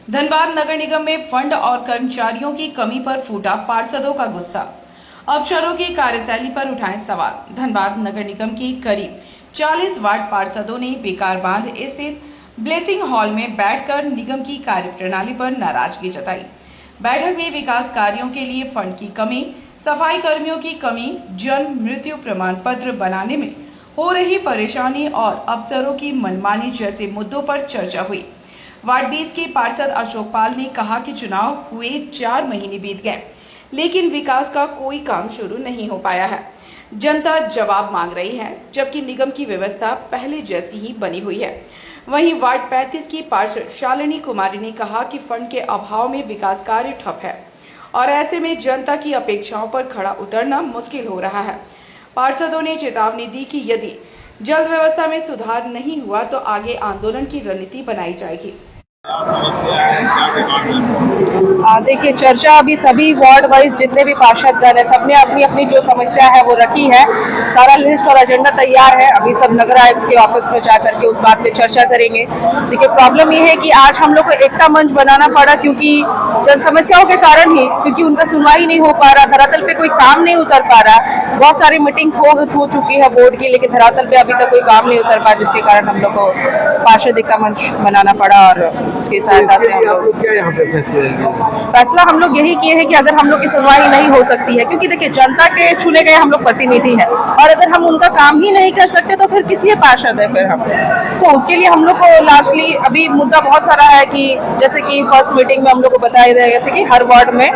धनबाद नगर निगम में फंड और कर्मचारियों की कमी पर फूटा पार्षदों का गुस्सा। अफसरों की कार्यशैली पर उठाए सवाल। धनबाद नगर निगम के करीब 40 वार्ड पार्षदों ने बेकार बांध स्थित ब्लेसिंग हॉल में बैठकर निगम की कार्यप्रणाली पर नाराजगी जताई। बैठक में विकास कार्यों के लिए फंड की कमी, सफाई कर्मियों की कमी, जन्म मृत्यु प्रमाण पत्र बनाने में हो रही परेशानी और अफसरों की मनमानी जैसे मुद्दों पर चर्चा हुई। वार्ड 20 के पार्षद अशोक पाल ने कहा कि चुनाव हुए 4 महीने बीत गए, लेकिन विकास का कोई काम शुरू नहीं हो पाया है। जनता जवाब मांग रही है, जबकि निगम की व्यवस्था पहले जैसी ही बनी हुई है। वहीं वार्ड 35 की पार्षद शालिनी कुमारी ने कहा कि फंड के अभाव में विकास कार्य ठप है और ऐसे में जनता की अपेक्षाओं पर खड़ा उतरना मुश्किल हो रहा है। पार्षदों ने चेतावनी दी कि यदि जल्द व्यवस्था में सुधार नहीं हुआ तो आगे आंदोलन की रणनीति बनाई जाएगी। देखिए, चर्चा अभी सभी वार्ड वाइज जितने भी पार्षदगण है सबने अपनी अपनी जो समस्या है वो रखी है। सारा लिस्ट और एजेंडा तैयार है। अभी सब नगर आयुक्त के ऑफिस में जाकर के उस बात पे चर्चा करेंगे। देखिए, प्रॉब्लम ये है कि आज हम लोग को एकता मंच बनाना पड़ा क्योंकि जन समस्याओं के कारण ही, क्योंकि उनका सुनवाई नहीं हो पा रहा, धरातल पे कोई काम नहीं उतर पा रहा। बहुत सारी मीटिंग्स हो चुकी है बोर्ड की, लेकिन धरातल पे अभी तक कोई काम नहीं उतर पा, जिसके कारण हम लोग को पार्षद एकता मंच बनाना पड़ा और उसकी सहायता से फैसला हम लोग यही किए हैं कि अगर हम लोग की सुनवाई नहीं हो सकती है, क्योंकि देखिए जनता के चुने गए हम लोग प्रतिनिधि हैं और अगर हम उनका काम ही नहीं कर सकते तो फिर किस लिए पार्षद है फिर हम। तो उसके लिए हम लोग को लास्टली अभी मुद्दा बहुत सारा है कि जैसे कि फर्स्ट मीटिंग में हम लोग को बताया गया था कि हर वार्ड में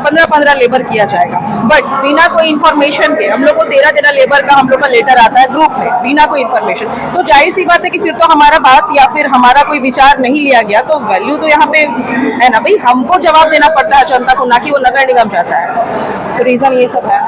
15-15 लेबर किया जाएगा, बट बिना कोई इन्फॉर्मेशन के हम लोग को 13 लेबर का हम लोग का लेटर आता है ग्रुप में बिना कोई इन्फॉर्मेशन। तो जाहिर सी बात है कि फिर तो हमारा बात या फिर हमारा कोई विचार नहीं लिया गया, तो वैल्यू तो यहाँ पे है ना भाई, हमको जवाब देना पड़ता है जनता को, ना कि वो नगर निगम चाहता है। तो रीजन ये सब है।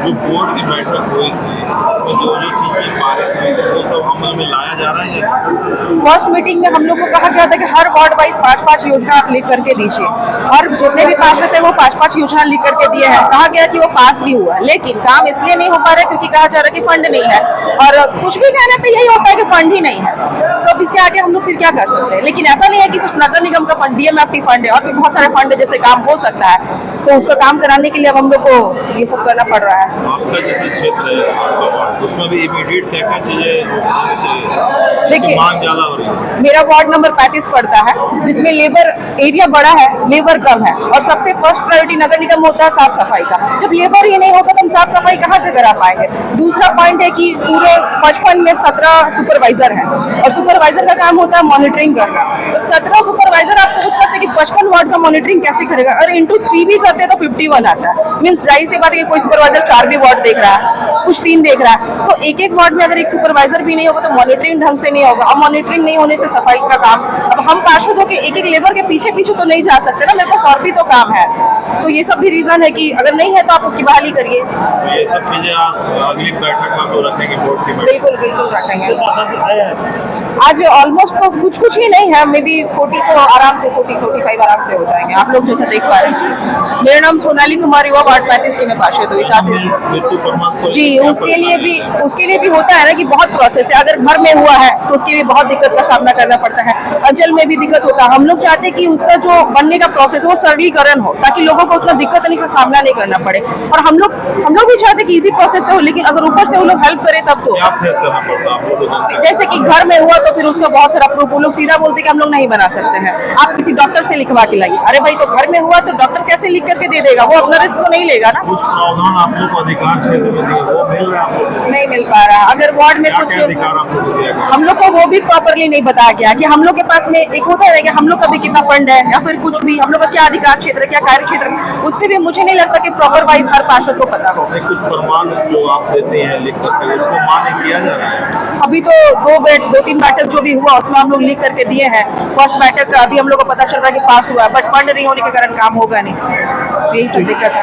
जो बोर्ड की बैठक हुई थी उसमें जो चीजें पारित हुई वो सब अमल में लाया जा रहा है। फर्स्ट मीटिंग में हम लोग को कहा गया था कि हर वार्ड वाइज 5-5 योजना आप लिख करके दीजिए और जितने भी पार्षद है वो 5-5 योजना लिख करके दिए हैं। कहा गया कि वो पास भी हुआ, लेकिन काम इसलिए नहीं हो पा रहा है क्योंकि कहा जा रहा है कि फंड नहीं है और कुछ भी कहने पे यही होता है कि फंड ही नहीं है। तो अब इसके आगे हम लोग फिर क्या कर सकते हैं। लेकिन ऐसा नहीं है कि नगर निगम का फंड, DMFT फंड है और भी बहुत सारे फंड है जैसे काम हो सकता है, तो उसका काम कराने के लिए अब हम लोग को ये सब करना पड़ रहा है। आपका जैसा क्षेत्र है आपका, उसमें भी इमीडिएट क्या चीजें चाहिए? देखिए, मांग ज्यादा हो रही है। मेरा वार्ड नंबर 35 पड़ता है, जिसमें लेबर एरिया बड़ा है, लेबर कम है और सबसे फर्स्ट प्रायोरिटी नगर निगम होता है साफ सफाई का। जब लेबर ही नहीं होगा तो हम साफ सफाई कहाँ से करा पाएंगे। दूसरा पॉइंट है कि पूरे 55 में 17 सुपरवाइजर हैं और सुपरवाइजर का काम होता है मॉनिटरिंग करना। तो 17 सुपरवाइजर आप सोच सकते हैं कि 55 वार्ड का मॉनिटरिंग कैसे करेगा, और इंटू 3 भी करते तो 51 आता है। मीन्स जाहिर सी बात है कि कोई सुपरवाइजर 4 भी वार्ड देख रहा है, कुछ 3 देख रहा है, तो एक वार्ड में अगर एक सुपरवाइजर भी नहीं होगा तो मॉनिटरिंग ढंग से नहीं होगा। अब मॉनिटरिंग नहीं होने से सफाई का काम, अब हम पार्षद होकर एक लेबर के पीछे तो नहीं जा सकते ना, मेरे पास और भी तो काम है। तो ये सब भी रीजन है कि अगर नहीं है तो आप उसकी बहाली करिए। ये सब चीजें अगली बैठक में लोग रखेंगे बोर्ड की। बिल्कुल रखेंगे। आज ऑलमोस्ट तो कुछ ही नहीं है, मे बी 40 तो आराम से 40-45 आराम से हो जाएंगे। आप लोग जैसा देख पा रहे हैं। मेरा नाम सोनाली कुमारी हुआ, वार्ड 35 की मैं पार्षद हुई। साथ ही जी उसके लिए भी होता है ना कि बहुत प्रोसेस है। अगर घर में हुआ है तो उसके लिए बहुत दिक्कत का सामना करना पड़ता है, अंचल में भी दिक्कत होता है। हम लोग चाहते हैं कि उसका जो बनने का प्रोसेस वो सरलीकरण हो, ताकि लोगों को उतना दिक्कत का सामना नहीं करना पड़े। और हम लोग भी चाहते हैं कि इजी प्रोसेस से हो, लेकिन अगर ऊपर से वो लोग हेल्प करे तब तो। जैसे कि घर में हुआ तो फिर उसका बहुत सारा प्रूफ, वो लोग सीधा बोलते कि हम लोग नहीं बना सकते हैं, आप किसी डॉक्टर से लिखवा के लाइए। अरे भाई, तो घर में हुआ तो डॉक्टर कैसे लिख करके दे देगा, वो अपना रिस्क तो नहीं लेगा ना। कुछ प्रावधान आप लोग को अधिकार क्षेत्र में दिए, वो मिल रहा है नहीं मिल पा रहा। अगर वार्ड में कुछ हम लोग को वो भी प्रॉपरली नहीं बताया गया कि हम लोग के पास में एक होता है कि हम लोग का भी कितना फंड है या फिर कुछ भी हम लोग का क्या अधिकार क्षेत्र, क्या कार्य क्षेत्र, उस पर भी मुझे नहीं लगता कि प्रॉपर वाइज हर पार्षद को पता हो। कुछ प्रमाण जो आप देते हैं लिख करके, उसको मान्य किया जा रहा है। अभी तो 2-3 बैठक जो भी हुआ उसमें हम लोग लिख करके दिए हैं। फर्स्ट बैठक का अभी हम लोग को पता चल रहा है कि पास हुआ है, बट फंड नहीं होने के कारण काम होगा नहीं। यही सब दिक्कत है।